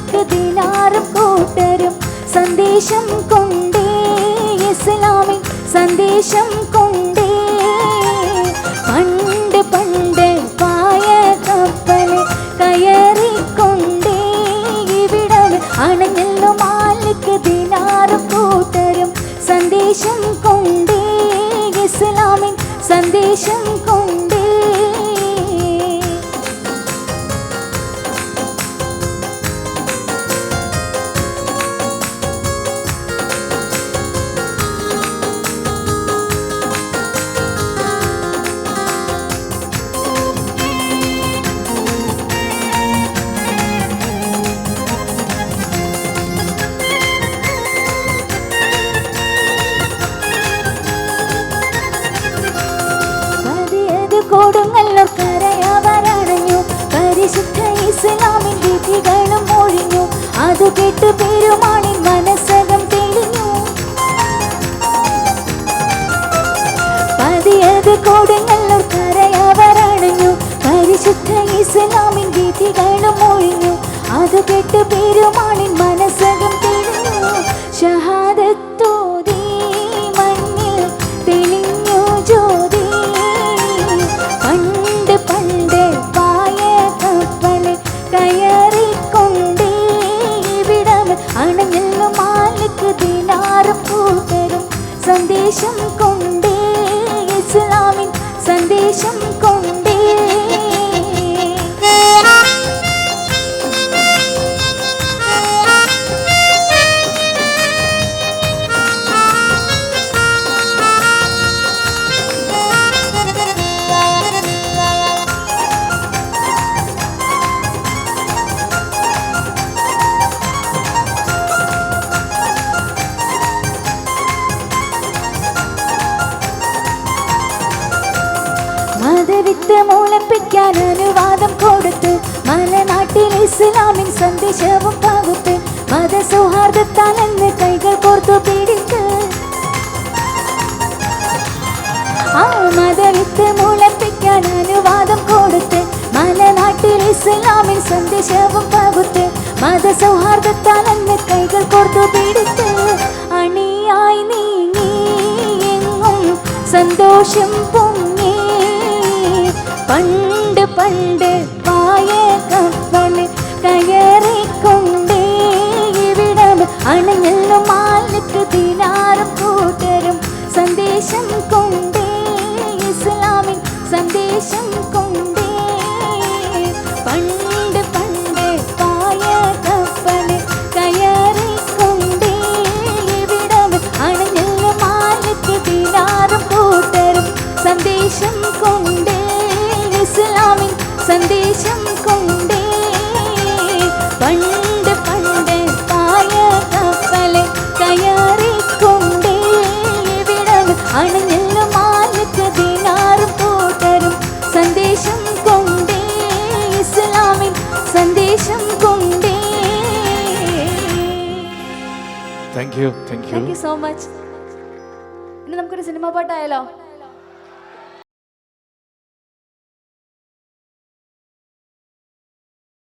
മാലിക് ദിനാറും കൂട്ടരും സന്ദേശം കൊണ്ടേ ഇസ്ലാമിൻ സന്ദേശം കൊണ്ടേ. പണ്ട് പണ്ട് പായ കപ്പല് കയറിക്കൊണ്ടേ ഇവിടം അണഞ്ഞല്ലോ മാലിക് ദിനാറും കൂട്ടരും സന്ദേശം കൊണ്ടേ ഇസ്ലാമിൻ സന്ദേശം കൊണ്ടേ. കൊടുങ്ങല്ലൂർ കരയവരടഞ്ഞു പരിശുദ്ധ ഇസ്ലാമിൻ വിധികളും ഒഴിഞ്ഞു. അത് കേട്ട് പെരുമാളിൻ മനസ്സകം തെളിഞ്ഞു. പതിയത് കൊടുങ്ങല്ലൂർ കരയവരടഞ്ഞു പരിശുദ്ധ ഇസ്ലാമിൻ വിധികളും ഒഴിഞ്ഞു. അത് കേട്ട് പെരുമാളിൻ മനസ്സകം തെളിഞ്ഞു. ഷഹാദത്തോതി മണ്ണിൽ തെളിഞ്ഞു ജ്യോതി. പണ്ട് പണ്ട് പായ കപ്പല് കയറിക്കൊണ്ടേ ഇവിടം അണഞ്ഞല്ലോ മാലിക് ദിനാറും കൂട്ടരും സന്ദേശം കൊണ്ടേ ഇസ്ലാമിൻ സന്ദേശം കൊണ്ടേ. മതവിത്ത് മുളപ്പിക്കാൻ അനുവാദം കൊടുത്ത് മലനാട്ടിൽ ഇസ്ലാമിൻ സന്ദേശവും പകുത്ത്. മതസൗഹാർദ്ദത്താൽ എന്ന് കൈകൾ കോർത്തു പിടിത്ത് ആ മതവിത്ത് മുളപ്പിക്കാൻ അനുവാദം കൊടുത്ത് മലനാട്ടിൽ ഇസ്ലാമിൻ സന്ദേശവും പകുത്ത്. മതസൗഹാർദ്ദത്താൽ എന്ന് കൈകൾ കോർത്തു പിടിത്ത് അണിയായി നീങ്ങി എങ്ങും സന്തോഷം പൊങ്ങി. പണ്ട് പണ്ട് പായ കപ്പല് കയറിക്കൊണ്ടേ ഇവിടം അണഞ്ഞല്ലോ മാലിക് ദിനാറും കൂട്ടരും സന്ദേശം കൊണ്ടേ ഇസ്ലാമിൻ സന്ദേശം കൊണ്ടേ. പണ്ട് പണ്ട് പായ കപ്പല് കയറിക്കൊണ്ടേ ഇവിടം അണഞ്ഞല്ലോ മാലിക് ദിനാറും കൂട്ടരും സന്ദേശം കൊണ്ടേ ഇസ്ലാമിൻ സന്ദേശം കൊണ്ടേ. പണ്ട് പണ്ട് പായ കപ്പല് കയറിക്കൊണ്ടേ ഇവിടം അണഞ്ഞല്ലോ മാലിക് ദിനാറും കൂട്ടരും സന്ദേശം കൊണ്ടേ ഇസ്ലാമിൻ സന്ദേശം കൊണ്ടേ. Thank you so much. ഇനി നമുക്കൊരു സിനിമ പാട്ടായാലോ?